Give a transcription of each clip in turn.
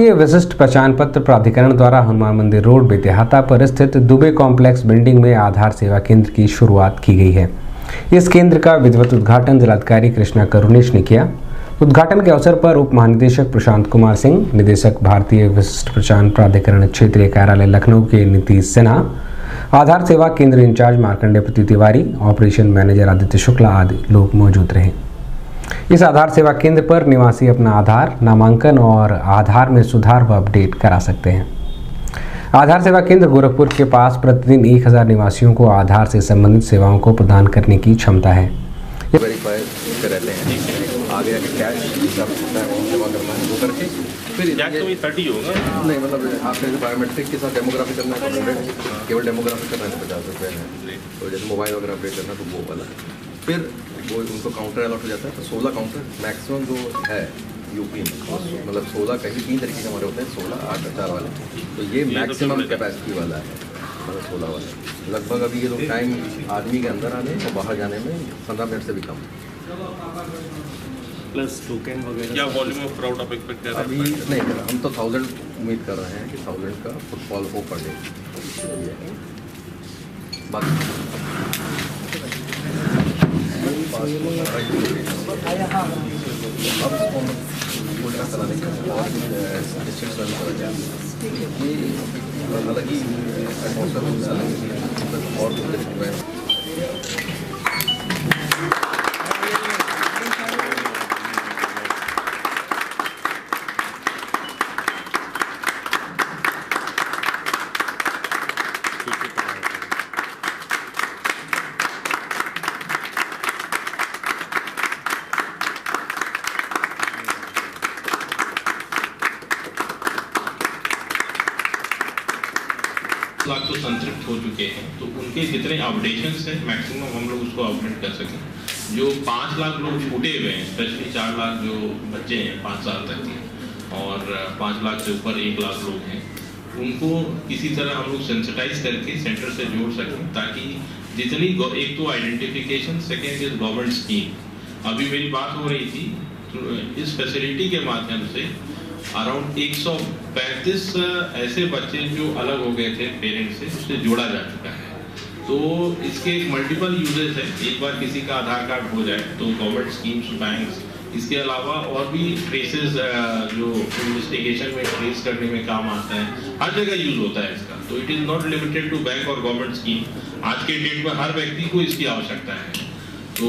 ये विशिष्ट पहचान पत्र प्राधिकरण द्वारा हनुमान मंदिर रोड बेतिहाता पर स्थित दुबे कॉम्प्लेक्स बिल्डिंग में आधार सेवा केंद्र की शुरुआत की गई है। इस केंद्र का विधिवत उद्घाटन जिलाधिकारी कृष्णा करुणेश ने किया। उद्घाटन के अवसर पर उप महानिदेशक प्रशांत कुमार सिंह, निदेशक भारतीय विशिष्ट पहचान प्राधिकरण क्षेत्रीय कार्यालय लखनऊ के नीतीश सिन्हा, आधार सेवा केंद्र इंचार्ज मार्कंडेय प्रति तिवारी, ऑपरेशन मैनेजर आदित्य शुक्ला आदि लोग मौजूद रहे। इस आधार सेवा केंद्र पर निवासी अपना आधार, नामांकन और आधार में सुधार व अपडेट करा सकते हैं। आधार सेवा केंद्र गोरखपुर के पास प्रतिदिन 1000 निवासियों को आधार से संबंधित सेवाओं को प्रदान करने की क्षमता है। वेरीफाई रहते हैं, आगे आगे कैश जमा करना है वो करके फिर तो 30 होगा नहीं, मतलब आपने बायोमेट्रिक के साथ डेमोग्राफी करना है तो 100 केवल डेमोग्राफी करना है तो 50 रुपये है। तो जैसे मोबाइल वगैरह अपडेट करना तो वो वाला फिर वो उनको काउंटर अलॉट हो जाता है। तो 16 काउंटर मैक्सिमम जो है यूपी में, मतलब 16 कहीं 3 तरीके के हमारे होते हैं, 16, 8, 4 वाले। तो ये मैक्सिमम कैपेसिटी वाला है, मतलब 16 वाला। लगभग अभी ये लोग टाइम आदमी के अंदर आने और बाहर जाने में 15 मिनट से भी कम। प्लस टोकन वगैरह क्या वॉल्यूम ऑफ क्राउड आप एक्सपेक्ट कर रहे हैं? अभी नहीं कर रहा, हम तो 1000 उम्मीद कर रहे हैं कि 1000 का फुटफॉल हो पर डे। अलग ही और लाख तो संतृप्त हो चुके हैं, तो उनके जितने अपडेशंस हैं मैक्सिमम हम लोग उसको अपडेट कर सकें। जो 5 लाख लोग छूटे हुए हैं, स्पेशली 4 लाख जो बच्चे हैं 5 साल तक के और 5 लाख से ऊपर 1 लाख लोग हैं, उनको किसी तरह हम लोग सेंसिटाइज करके सेंटर से जोड़ सकें, ताकि जितनी एक तो identification, second is government scheme. अभी मेरी बात हो रही थी, तो इस फैसिलिटी के माध्यम से अराउंड 135 ऐसे बच्चे जो अलग हो गए थे पेरेंट्स से, उससे जोड़ा जा चुका है। तो इसके मल्टीपल यूजेस है। एक बार किसी का आधार कार्ड हो जाए तो गवर्नमेंट स्कीम्स, बैंक्स, इसके अलावा और भी ट्रेसेस जो इन्वेस्टिगेशन में ट्रेस करने में काम आता है, हर जगह यूज होता है इसका। तो it is not limited to bank और गवर्नमेंट स्कीम। आज के डेट में हर व्यक्ति को इसकी आवश्यकता है। तो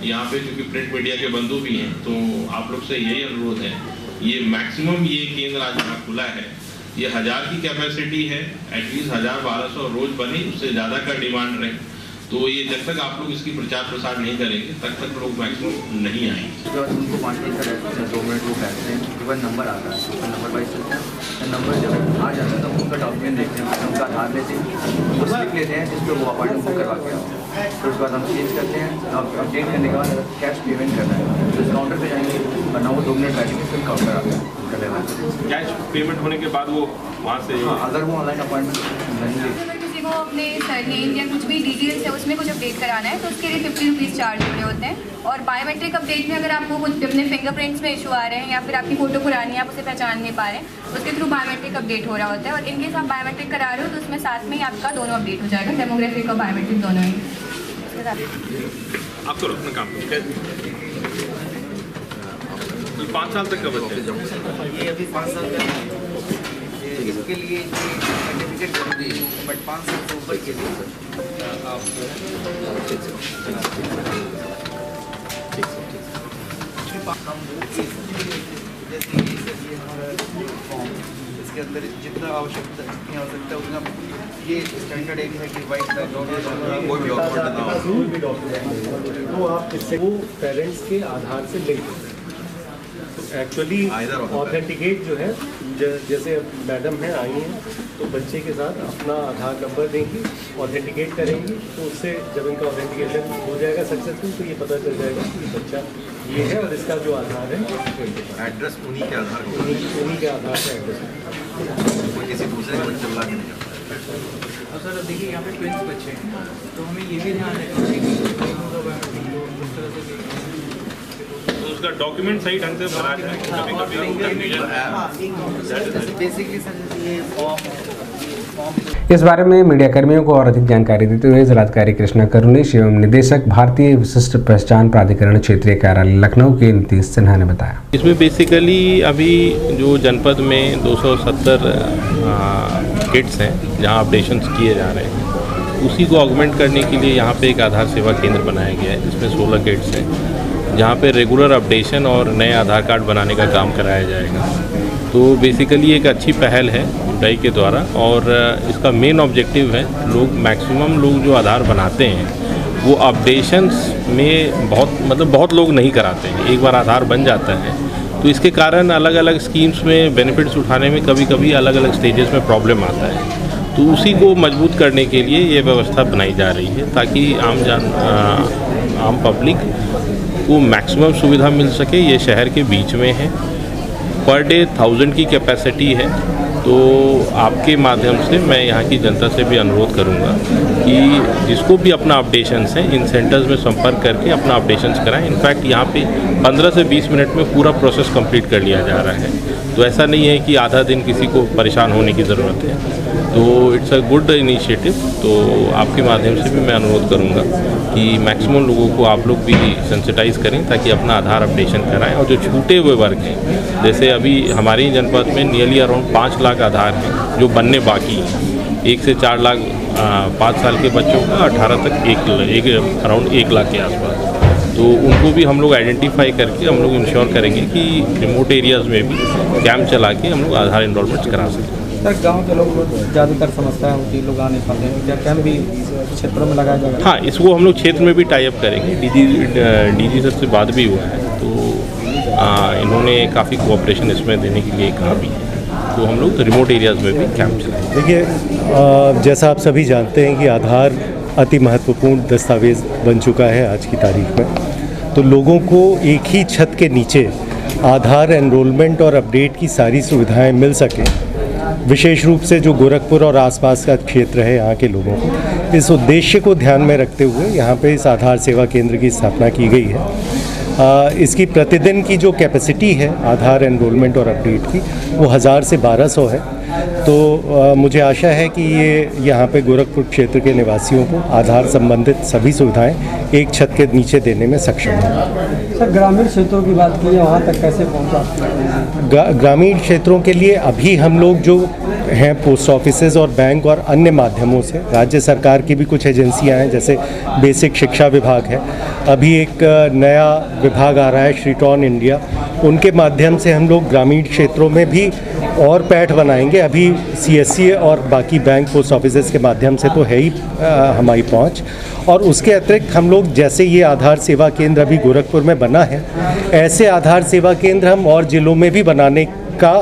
यहाँ पे चूँकि प्रिंट मीडिया के बंधु भी हैं, तो आप लोग से यही अनुरोध है, ये मैक्सिमम ये केंद्र आज यहाँ खुला है, ये 1000 की कैपेसिटी है, एटलीस्ट 1000-1200 रोज बने, उससे ज़्यादा का डिमांड रहे। तो ये जब तक आप लोग इसकी प्रचार प्रसार नहीं करेंगे तब तक लोग मैक्सिमम नहीं आएंगे। जो उनको बांटने का रहता है, 2 मिनट वो बैठते हैं, उसके बाद नंबर आता है, उसका नंबर वाइज चलता है। नंबर जब आ जाता है तो उनका डॉक्यूमेंट देखते हैं, उनका आधार लेते हैं, वो स्लिप लेते हैं जिस पर वो अपॉइंटमेंट बुक करवा के आओ। फिर उसके बाद हम चेंज करते हैं, अपडेट करने के बाद कैश पेमेंट करना है तो इस काउंटर पर जाएंगे, वरना वो 2 मिनट बैठेंगे फिर काउंटर आता है कर लेना। कैश पेमेंट होने के बाद वो वहाँ से अगर वो ऑनलाइन अपॉइंटमेंट नहीं को अपने सरनेम या कुछ भी डिटेल्स है उसमें कुछ अपडेट कराना है तो उसके लिए 50 रुपीज़ चार्ज हो रहे होते हैं। और बायोमेट्रिक अपडेट में अगर आपको कुछ अपने फिंगरप्रिंट्स में इशू आ रहे हैं या फिर आपकी फ़ोटो पुरानी है, आप उसे पहचान नहीं पा रहे हैं, उसके थ्रू बायोमेट्रिक अपडेट हो रहा होता है। और इनकेस आप बायोमेट्रिक करा रहे हो तो उसमें साथ में ही आपका दोनों अपडेट हो जाएगा, डेमोग्राफिक और बायोमेट्रिक दोनों ही। आप करो अपना काम। 5 साल तक का बच्चा, ये अभी 5 साल का इसके लिए सर्टिफिकेट जरूरी है, बट 5 साल से ऊपर के लिए आप इसके अंदर जितना आवश्यकता है उतना, ये स्टैंडर्ड एक है कि वाइट बैकग्राउंड कोई भी डॉक्यूमेंट तो आप इससे वो पेरेंट्स के आधार से लिंक होते हैं। एक्चुअली ऑथेंटिकेट जो है, जैसे मैडम हैं आई हैं तो बच्चे के साथ अपना आधार नंबर देंगी, ऑथेंटिकेट करेंगी, तो उससे जब इनका ऑथेंटिकेशन हो जाएगा सक्सेसफुल तो ये पता चल जाएगा कि बच्चा ये है और इसका जो आधार है एड्रेस उन्हीं के आधार से एड्रेस कोई किसी दूसरे को चला के नहीं जाता। और सर देखिए यहाँ पे ट्विंस बच्चे हैं तो हमें ये भी ध्यान रखना चाहिए कि उसका डॉक्यूमेंट सही ढंग से भरा है, कभी-कभी बेसिकली सर ये इस बारे में मीडिया कर्मियों को और अधिक जानकारी देते हुए जिलाधिकारी कृष्णा करुणेश एवं निदेशक भारतीय विशिष्ट पहचान प्राधिकरण क्षेत्रीय कार्यालय लखनऊ के नीतीश सिन्हा ने बताया। इसमें बेसिकली अभी जो जनपद में 270 किट्स हैं जहां अपडेशंस किए जा रहे हैं, उसी को ऑगमेंट करने के लिए यहाँ पे एक आधार सेवा केंद्र बनाया गया है जिसमें 16 किट्स हैं जहाँ पे रेगुलर अपडेशन और नए आधार कार्ड बनाने का काम कराया जाएगा। तो बेसिकली एक अच्छी पहल है डाई के द्वारा और इसका मेन ऑब्जेक्टिव है मैक्सिमम लोग जो आधार बनाते हैं वो अपडेशंस में बहुत लोग नहीं कराते हैं। एक बार आधार बन जाता है तो इसके कारण अलग अलग स्कीम्स में बेनिफिट्स उठाने में कभी कभी अलग अलग स्टेजेस में प्रॉब्लम आता है। तो उसी को मजबूत करने के लिए ये व्यवस्था बनाई जा रही है ताकि आम पब्लिक को मैक्सिमम सुविधा मिल सके। ये शहर के बीच में है, पर डे 1000 की कैपेसिटी है। तो आपके माध्यम से मैं यहाँ की जनता से भी अनुरोध करूँगा कि जिसको भी अपना अपडेशंस है इन सेंटर्स में संपर्क करके अपना अपडेशंस कराएं। इनफैक्ट यहाँ पे 15 से 20 मिनट में पूरा प्रोसेस कंप्लीट कर लिया जा रहा है। तो ऐसा नहीं है कि आधा दिन किसी को परेशान होने की ज़रूरत है। तो इट्स अ गुड इनिशिएटिव। तो आपके माध्यम से भी मैं अनुरोध करूँगा कि मैक्सिमम लोगों को आप लोग भी सेंसिटाइज़ करें ताकि अपना आधार अपडेशन कराएं। और जो छूटे हुए वर्ग हैं, जैसे अभी हमारी जनपद में नियरली अराउंड 5 लाख आधार हैं जो बनने बाकी हैं। 1 से 4 लाख 5 साल के बच्चों का, 18 तक अराउंड 1 लाख के आसपास। तो उनको भी हम लोग आइडेंटिफाई करके हम लोग इंश्योर करेंगे कि रिमोट एरियाज़ में भी कैंप चला के हम लोग आधार इनरोलमेंट करा सकें। सर गांव के लोग ज़्यादातर समस्या होती है, लोग आ नहीं पाते हैं, क्या कैंप भी क्षेत्रों में लगाया जाएगा? हाँ, इसको हम लोग क्षेत्र में भी टाई अप करेंगे। डीजी सर से बात भी हुआ है तो इन्होंने काफ़ी कोऑपरेशन इसमें देने के लिए कहा भी है। तो हम लोग रिमोट एरियाज़ में भी कैंप चलाएंगे। देखिए, जैसा आप सभी जानते हैं कि आधार अति महत्वपूर्ण दस्तावेज़ बन चुका है आज की तारीख में। तो लोगों को एक ही छत के नीचे आधार एनरोलमेंट और अपडेट की सारी सुविधाएं मिल सकें, विशेष रूप से जो गोरखपुर और आसपास का क्षेत्र है यहाँ के लोगों को, इस उद्देश्य को ध्यान में रखते हुए यहाँ पे इस आधार सेवा केंद्र की स्थापना की गई है। इसकी प्रतिदिन की जो कैपेसिटी है आधार एनरोलमेंट और अपडेट की वो 1000 से 1200 है। तो मुझे आशा है कि ये यहाँ पे गोरखपुर क्षेत्र के निवासियों को आधार संबंधित सभी सुविधाएं एक छत के नीचे देने में सक्षम है। सर ग्रामीण क्षेत्रों की बात की है, वहाँ तक कैसे पहुँचा? ग्रामीण क्षेत्रों के लिए अभी हम लोग जो हैं पोस्ट ऑफिसेज और बैंक और अन्य माध्यमों से, राज्य सरकार की भी कुछ एजेंसियां हैं जैसे बेसिक शिक्षा विभाग है, अभी एक नया विभाग आ रहा है श्रीटॉन इंडिया, उनके माध्यम से हम लोग ग्रामीण क्षेत्रों में भी और पैठ बनाएंगे। अभी CSC और बाकी बैंक पोस्ट ऑफिसेज के माध्यम से तो है ही हमारी पहुंच, और उसके अतिरिक्त हम लोग जैसे ये आधार सेवा केंद्र अभी गोरखपुर में बना है, ऐसे आधार सेवा केंद्र हम और जिलों में भी बनाने का